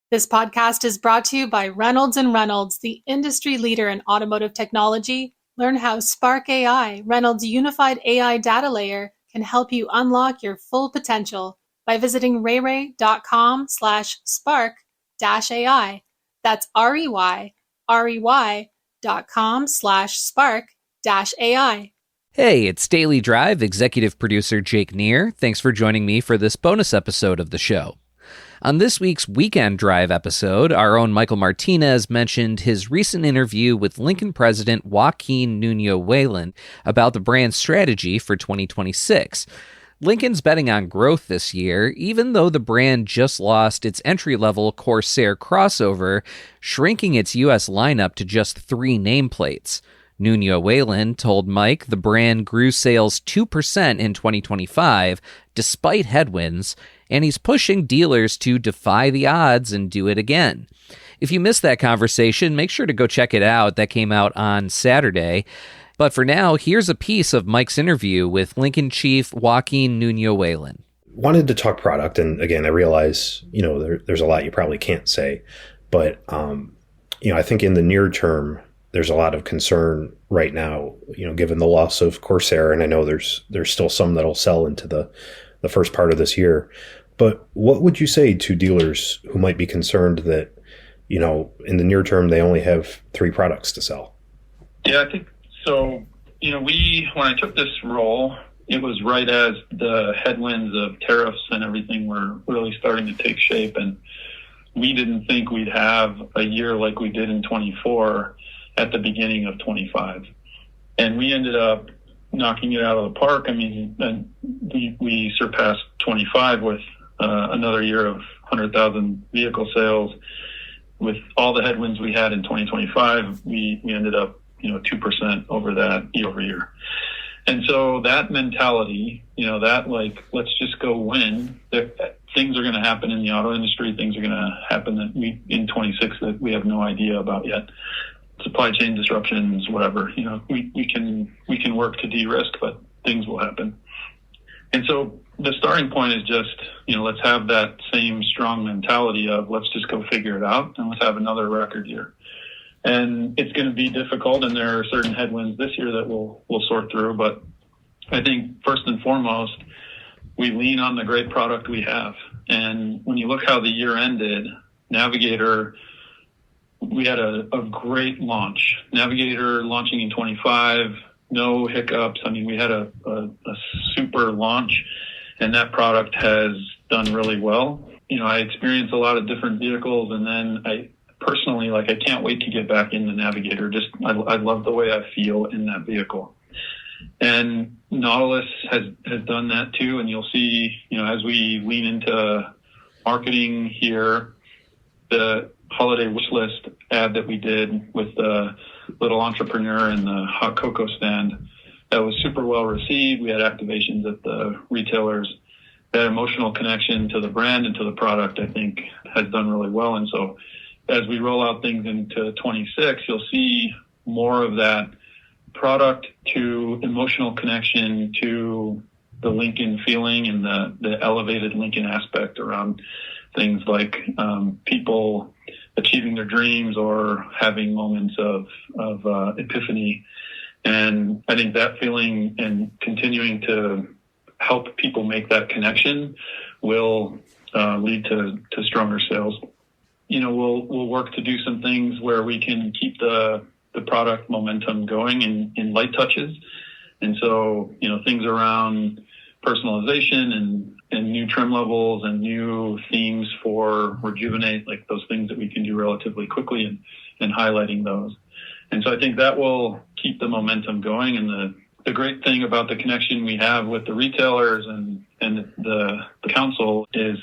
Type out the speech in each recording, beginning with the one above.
This podcast is brought to you by Reynolds and Reynolds, the industry leader in automotive technology. Learn how Spark AI, Reynolds' unified AI data layer, can help you unlock your full potential by visiting rey.com/spark-AI. That's REY.com/spark-AI. Hey, it's Daily Drive executive producer Jake Neer. Thanks for joining me for this bonus episode of the show. On this week's Weekend Drive episode, our own Michael Martinez mentioned his recent interview with Lincoln President Joaquin Nuño-Whelan about the brand's strategy for 2026. Lincoln's betting on growth this year, even though the brand just lost its entry-level Corsair crossover, shrinking its U.S. lineup to just 3 nameplates. Nuño-Whelan told Mike the brand grew sales 2% in 2025, despite headwinds, and he's pushing dealers to defy the odds and do it again. If you missed that conversation, make sure to go check it out. That came out on Saturday. But for now, here's a piece of Mike's interview with Lincoln Chief Joaquin Nuño-Whelan. Wanted to talk product, and again, I realize, there's a lot you probably can't say, but, I think in the near term, there's a lot of concern right now, given the loss of Corsair, and I know there's still some that'll sell into the first part of this year. But what would you say to dealers who might be concerned that, in the near term, they only have 3 products to sell? Yeah, I think so. When I took this role, it was right as the headwinds of tariffs and everything were really starting to take shape. And we didn't think we'd have a year like we did in 24 at the beginning of 25. And we ended up knocking it out of the park. I mean, we surpassed 25 with another year of 100,000 vehicle sales. With all the headwinds we had in 2025, we ended up, 2% over that year over year. And so that mentality, let's just go win. Things are going to happen in the auto industry. Things are going to happen in 26 that we have no idea about yet. Supply chain disruptions, whatever, we can work to de-risk, but things will happen. And so the starting point is just, let's have that same strong mentality of let's just go figure it out and let's have another record year. And it's going to be difficult, and there are certain headwinds this year that we'll sort through. But I think first and foremost, we lean on the great product we have. And when you look how the year ended, Navigator, we had a great launch. Navigator launching in 25, no hiccups. I mean, we had a super launch, and that product has done really well. I experienced a lot of different vehicles, and then I personally, I can't wait to get back in the Navigator. I love the way I feel in that vehicle. And Nautilus has done that too, and you'll see, as we lean into marketing here, the holiday wish list ad that we did with the little entrepreneur and the hot cocoa stand, that was super well received. We had activations at the retailers. That emotional connection to the brand and to the product, I think, has done really well. And so as we roll out things into 26, you'll see more of that product to emotional connection to the Lincoln feeling and the elevated Lincoln aspect around things like people achieving their dreams or having moments of epiphany. And I think that feeling and continuing to help people make that connection will lead to stronger sales. We'll work to do some things where we can keep the product momentum going in light touches. And so, things around personalization and new trim levels and new themes for Rejuvenate, like those things that we can do relatively quickly and highlighting those. And so I think that will keep the momentum going. And the great thing about the connection we have with the retailers and the council is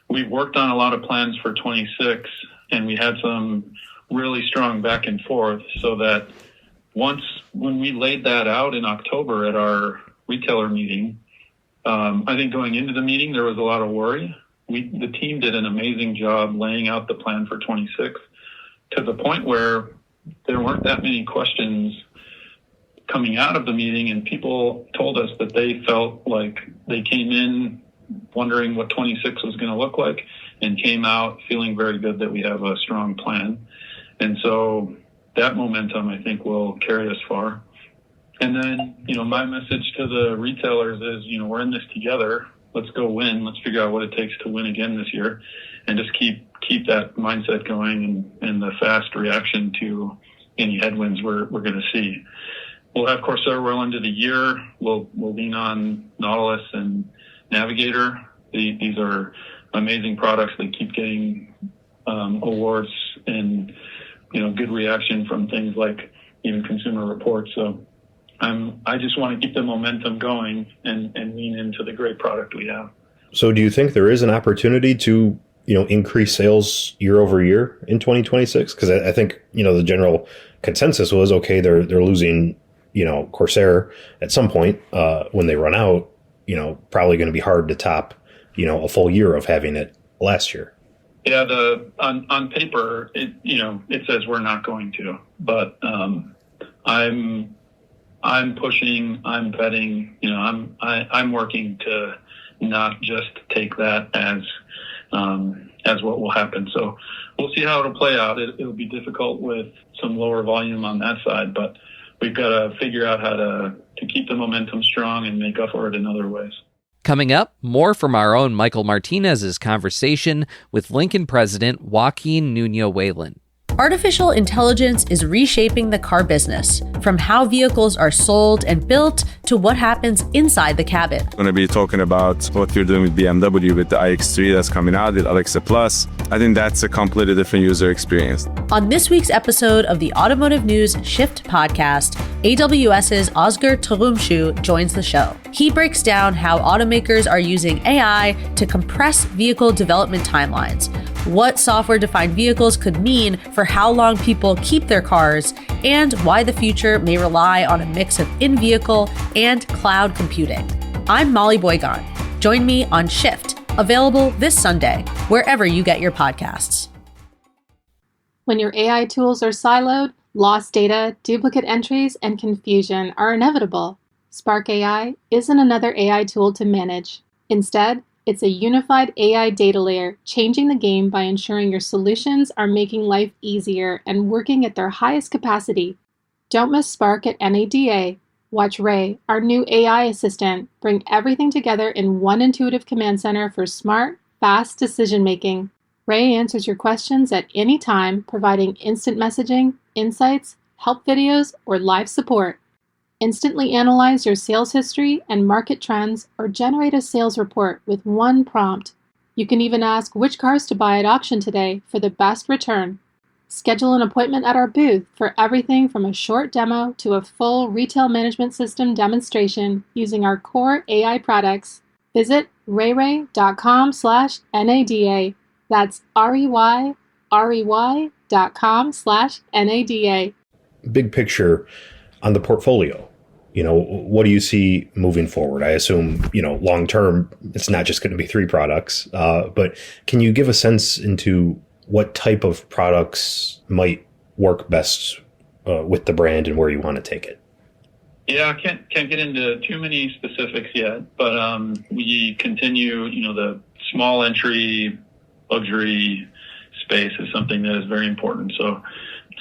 we've worked on a lot of plans for 26, and we had some really strong back and forth so that when we laid that out in October at our retailer meeting, I think going into the meeting, there was a lot of worry. The team did an amazing job laying out the plan for 26 to the point where there weren't that many questions coming out of the meeting, and people told us that they felt like they came in wondering what 26 was going to look like, and came out feeling very good that we have a strong plan. And so that momentum, I think, will carry us far. And then, my message to the retailers is, we're in this together. Let's go win. Let's figure out what it takes to win again this year, and just keep that mindset going and the fast reaction to any headwinds we're going to see. We'll have Corsair well into the year. We'll lean on Nautilus and Navigator. These are amazing products. They keep getting awards and good reaction from things like even Consumer Reports. So I just want to keep the momentum going and lean into the great product we have. So do you think there is an opportunity to increase sales year over year in 2026? Because I think the general consensus was, okay, they're losing Corsair at some point when they run out. Probably going to be hard to top a full year of having it last year. Yeah, on paper it says we're not going to, but I'm pushing, I'm betting, I'm working to not just take that as what will happen. So we'll see how it'll play out. It'll be difficult with some lower volume on that side, but we've got to figure out how to keep the momentum strong and make up for it in other ways. Coming up, more from our own Michael Martinez's conversation with Lincoln President Joaquin Nuño-Whelan. Artificial intelligence is reshaping the car business, from how vehicles are sold and built to what happens inside the cabin. I'm going to be talking about what you're doing with BMW with the iX3 that's coming out, with Alexa Plus. I think that's a completely different user experience. On this week's episode of the Automotive News Shift podcast, AWS's Oscar Turumshu joins the show. He breaks down how automakers are using AI to compress vehicle development timelines, what software-defined vehicles could mean for how long people keep their cars, and why the future may rely on a mix of in-vehicle and cloud computing. I'm Molly Boygon. Join me on Shift, available this Sunday, wherever you get your podcasts. When your AI tools are siloed, lost data, duplicate entries, and confusion are inevitable. Spark AI isn't another AI tool to manage. Instead, it's a unified AI data layer, changing the game by ensuring your solutions are making life easier and working at their highest capacity. Don't miss Spark at NADA. Watch Ray, our new AI assistant, bring everything together in one intuitive command center for smart, fast decision-making. Ray answers your questions at any time, providing instant messaging, insights, help videos, or live support. Instantly analyze your sales history and market trends, or generate a sales report with one prompt. You can even ask which cars to buy at auction today for the best return. Schedule an appointment at our booth for everything from a short demo to a full retail management system demonstration using our core AI products. Visit rayray.com/NADA. That's REYREY.com/NADA. Big picture on the portfolio. What do you see moving forward? I assume, long term, it's not just going to be 3 products, but can you give a sense into what type of products might work best with the brand and where you want to take it? Yeah, I can't get into too many specifics yet, but we continue, the small entry luxury space is something that is very important. So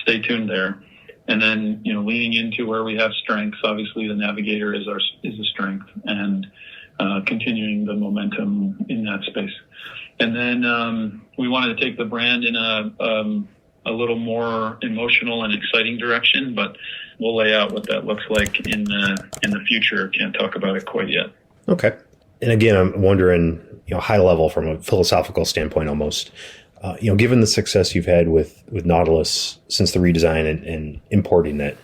stay tuned there. And then, leaning into where we have strengths, obviously the Navigator is a strength, and continuing the momentum in that space. And then we wanted to take the brand in a little more emotional and exciting direction, but we'll lay out what that looks like in the future. Can't talk about it quite yet. Okay. And again, I'm wondering, high level from a philosophical standpoint almost, given the success you've had with Nautilus since the redesign and importing it,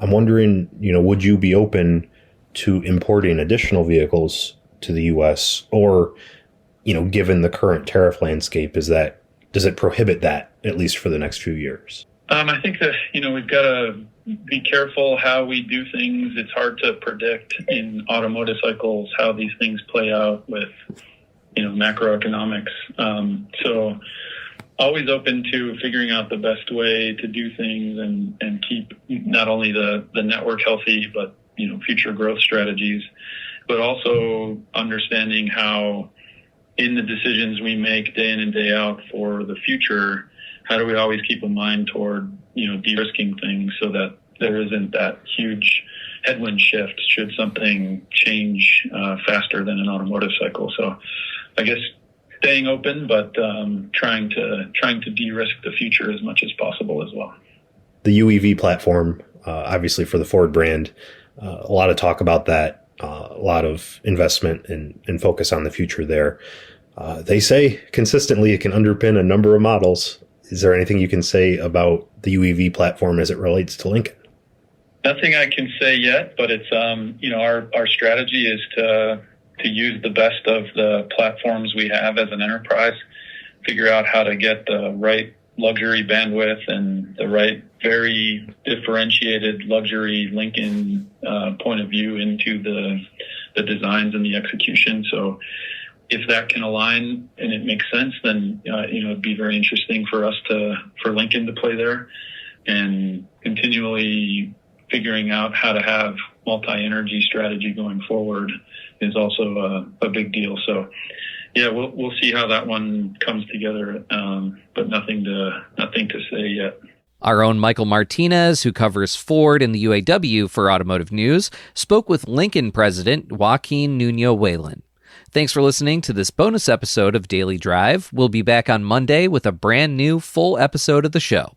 I'm wondering, would you be open to importing additional vehicles to the U.S. or, given the current tariff landscape, does it prohibit that at least for the next few years? I think that, we've got to be careful how we do things. It's hard to predict in automotive cycles how these things play out with, macroeconomics. So always open to figuring out the best way to do things and keep not only the network healthy, but, future growth strategies, but also understanding how in the decisions we make day in and day out for the future, how do we always keep a mind toward, de-risking things so that there isn't that huge headwind shift should something change faster than an automotive cycle. So I guess staying open, but trying to de-risk the future as much as possible as well. The UEV platform, obviously for the Ford brand, a lot of talk about that. A lot of investment and focus on the future there. They say consistently it can underpin a number of models. Is there anything you can say about the UEV platform as it relates to Lincoln? Nothing I can say yet, but it's our strategy is to use the best of the platforms we have as an enterprise, figure out how to get the right luxury bandwidth and the right very differentiated luxury Lincoln point of view into the designs and the execution. So if that can align and it makes sense, then it'd be very interesting for Lincoln to play there, and continually figuring out how to have multi-energy strategy going forward is also a big deal. So yeah, we'll see how that one comes together, but nothing to say yet. Our own Michael Martinez, who covers Ford and the UAW for Automotive News, spoke with Lincoln President Joaquin Nuño-Whelan. Thanks for listening to this bonus episode of Daily Drive. We'll be back on Monday with a brand new full episode of the show.